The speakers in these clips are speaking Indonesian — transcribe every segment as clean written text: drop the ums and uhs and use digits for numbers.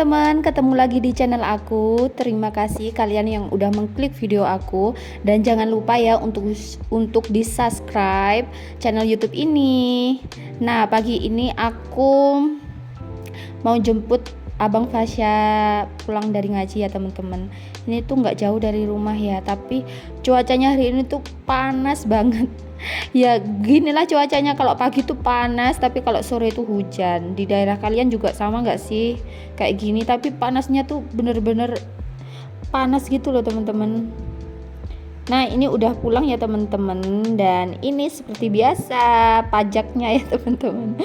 teman-teman, ketemu lagi di channel aku. Terima kasih kalian yang udah mengklik video aku, dan jangan lupa ya untuk di-subscribe channel YouTube ini. Nah, pagi ini aku mau jemput Abang Fasya pulang dari ngaji ya teman-teman. Ini tuh nggak jauh dari rumah ya, tapi cuacanya hari ini tuh panas banget. Ya ginilah cuacanya, kalau pagi tuh panas, tapi kalau sore itu hujan. Di daerah kalian juga sama nggak sih kayak gini? Tapi panasnya tuh bener-bener panas gitu loh teman-teman. Nah, ini udah pulang ya teman-teman, dan ini seperti biasa pajaknya ya teman-teman.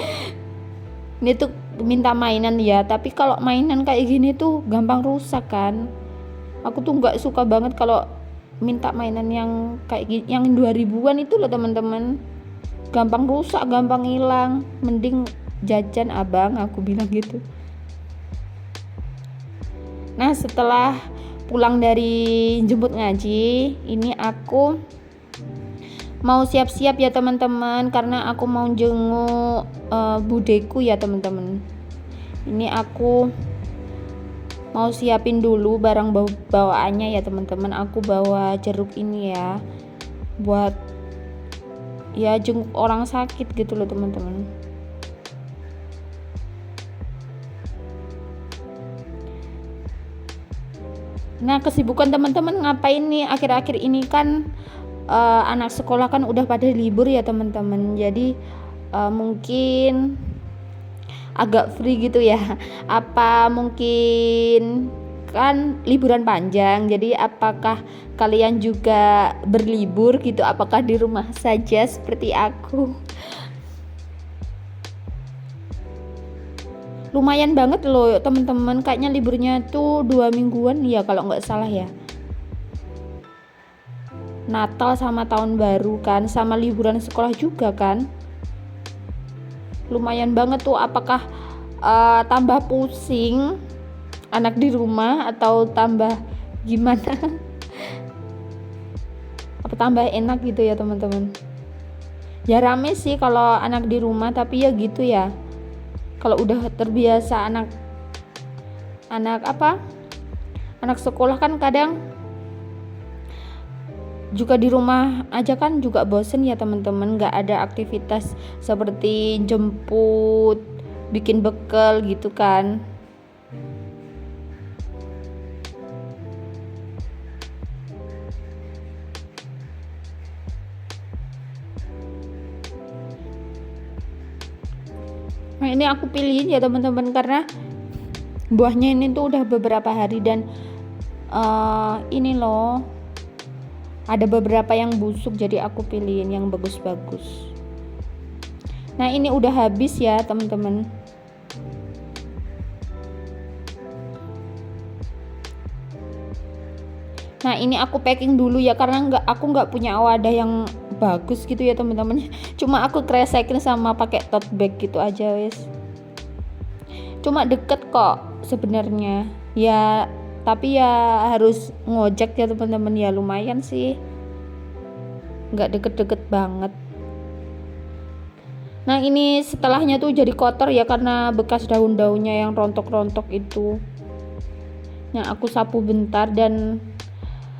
Ini tuh minta mainan ya, tapi kalau mainan kayak gini tuh gampang rusak kan. Aku tuh nggak suka banget kalau minta mainan yang kayak gini, yang 2000-an itu loh teman-teman. Gampang rusak, gampang hilang. Mending jajan abang, aku bilang gitu. Nah, setelah pulang dari jemput ngaji, ini aku mau siap-siap ya teman-teman, karena aku mau jenguk budeku ya teman-teman. Ini aku mau siapin dulu barang bawaannya ya teman-teman. Aku bawa jeruk ini ya, buat ya jenguk orang sakit gitu loh teman-teman. Nah, kesibukan teman-teman ngapain nih akhir-akhir ini kan? Anak sekolah kan udah pada libur ya teman-teman, jadi mungkin agak free gitu ya. Apa mungkin kan liburan panjang, jadi apakah kalian juga berlibur gitu? Apakah di rumah saja seperti aku? Lumayan banget loh teman-teman, kayaknya liburnya tuh 2 mingguan ya kalau nggak salah ya. Natal sama tahun baru kan, sama liburan sekolah juga kan. Lumayan banget tuh. Apakah tambah pusing anak di rumah atau tambah gimana? Apa tambah enak gitu ya teman-teman? Ya rame sih kalau anak di rumah, tapi ya gitu ya. Kalau udah terbiasa anak sekolah kan kadang juga di rumah aja kan juga bosen ya teman-teman, nggak ada aktivitas seperti jemput, bikin bekal gitu kan. Nah, ini aku pilihin ya teman-teman, karena buahnya ini tuh udah beberapa hari, dan ini loh ada beberapa yang busuk, jadi aku pilihin yang bagus-bagus. Nah, ini udah habis ya teman-teman. Nah, ini aku packing dulu ya, karena aku nggak punya wadah yang bagus gitu ya teman-teman. Cuma aku kresekin sama pakai tote bag gitu aja wes. Cuma deket kok sebenarnya ya, tapi ya harus ngojek ya teman-teman, ya lumayan sih, nggak deket-deket banget. Nah, ini setelahnya tuh jadi kotor ya, karena bekas daun-daunnya yang rontok-rontok itu. Nah, aku sapu bentar, dan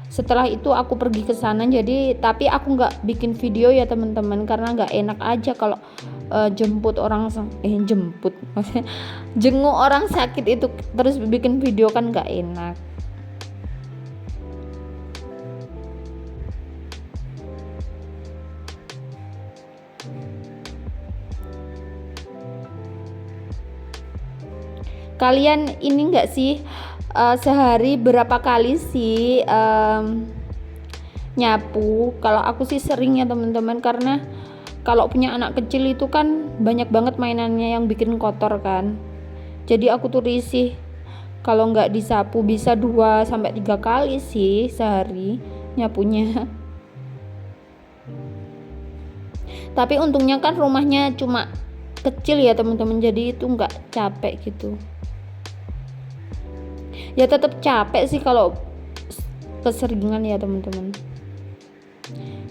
setelah itu aku pergi ke sana. Jadi tapi aku nggak bikin video ya teman-teman, karena nggak enak aja kalau jemput jenguk orang sakit itu terus bikin video, kan nggak enak. Kalian ini nggak sih, sehari berapa kali sih nyapu? Kalau aku sih sering ya teman-teman, karena kalau punya anak kecil itu kan banyak banget mainannya yang bikin kotor kan. Jadi aku tuh risih kalau nggak disapu. Bisa 2-3 kali sih sehari nyapunya. Tapi untungnya kan rumahnya cuma kecil ya teman-teman, jadi itu nggak capek gitu. Ya tetap capek sih kalau keseringan ya teman-teman.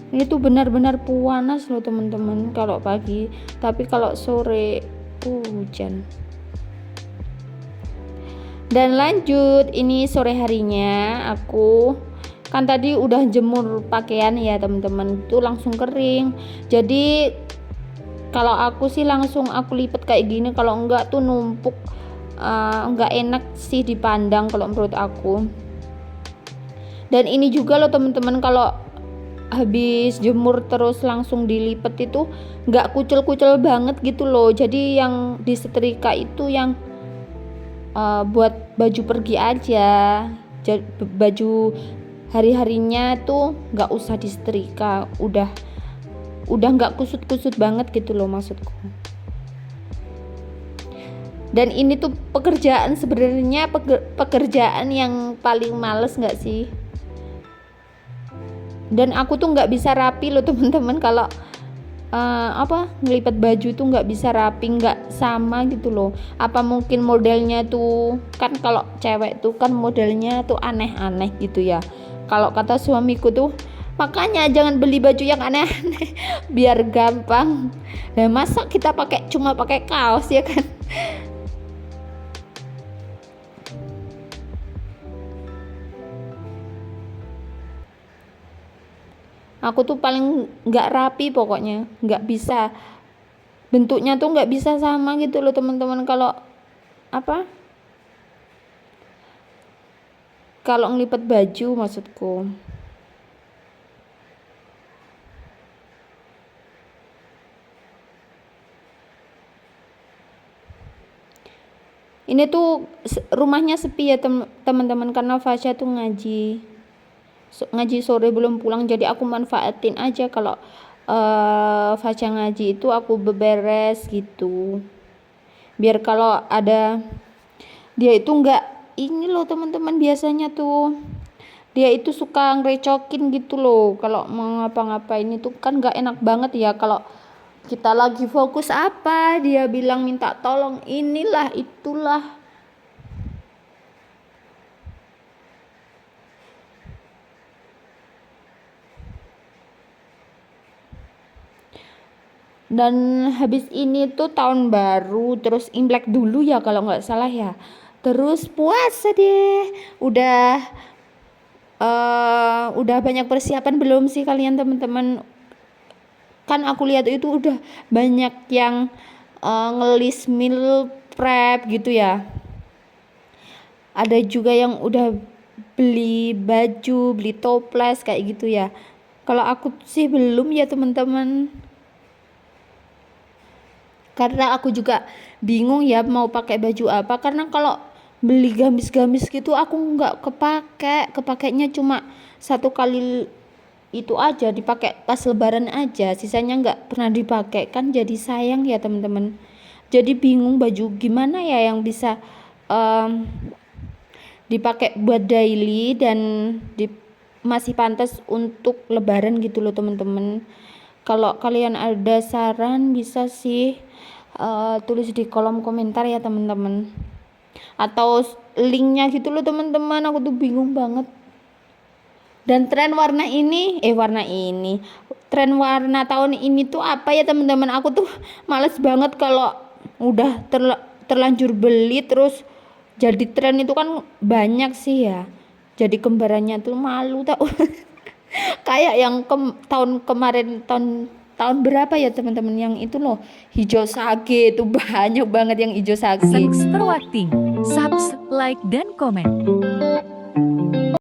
Ini tuh benar-benar panas loh teman-teman kalau pagi, tapi kalau sore hujan. Dan lanjut, ini sore harinya aku kan tadi udah jemur pakaian ya teman-teman, itu langsung kering. Jadi kalau aku sih langsung aku lipat kayak gini, kalau enggak tuh numpuk, enggak enak sih dipandang kalau menurut aku. Dan ini juga loh teman-teman, kalau habis jemur terus langsung dilipat itu enggak kucel-kucel banget gitu loh. Jadi yang disetrika itu yang buat baju pergi aja, baju hari-harinya tuh nggak usah disetrika, udah nggak kusut-kusut banget gitu loh maksudku. Dan ini tuh pekerjaan sebenarnya pekerjaan yang paling males nggak sih? Dan aku tuh nggak bisa rapi loh teman-teman kalau ngelipat baju tuh nggak bisa rapi, nggak sama gitu loh. Apa mungkin modelnya tuh kan, kalau cewek tuh kan modelnya tuh aneh-aneh gitu ya. Kalau kata suamiku tuh, makanya jangan beli baju yang aneh-aneh biar gampang. Nah, masa kita cuma pakai kaos ya kan? Aku tuh paling nggak rapi, pokoknya nggak bisa, bentuknya tuh nggak bisa sama gitu loh teman-teman. Kalau ngelipat baju maksudku. Ini tuh rumahnya sepi ya teman-teman, karena Fasya tuh ngaji sore belum pulang, jadi aku manfaatin aja kalau Fasya ngaji itu aku beberes gitu, biar kalau ada dia itu enggak, ini loh teman-teman, biasanya tuh dia itu suka ngerecokin gitu loh kalau mau ngapa-ngapain. Itu kan enggak enak banget ya kalau kita lagi fokus apa dia bilang minta tolong inilah itulah. Dan habis ini tuh tahun baru, terus Imlek dulu ya kalau nggak salah ya, terus puasa deh. Udah banyak persiapan belum sih kalian teman-teman? Kan aku lihat itu udah banyak yang ngelis meal prep gitu ya, ada juga yang udah beli baju, beli toples kayak gitu ya. Kalau aku sih belum ya teman-teman, karena aku juga bingung ya mau pakai baju apa, karena kalau beli gamis-gamis gitu aku nggak kepakainya cuma satu kali itu aja, dipakai pas lebaran aja, sisanya nggak pernah dipakai, kan jadi sayang ya teman-teman. Jadi bingung baju gimana ya yang bisa um, dipakai buat daily dan masih pantas untuk lebaran gitu loh teman-teman. Kalau kalian ada saran bisa sih tulis di kolom komentar ya teman-teman, atau linknya gitu loh teman-teman, aku tuh bingung banget. Dan tren warna tahun ini tuh apa ya teman-teman, aku tuh males banget kalau udah terlanjur beli terus jadi tren itu kan banyak sih ya, jadi kembarannya tuh malu tau. Kayak yang tahun kemarin, tahun berapa ya teman-teman, yang itu loh hijau sage, itu banyak banget yang hijau sage. Thanks for watching. Subscribe, like, dan komen.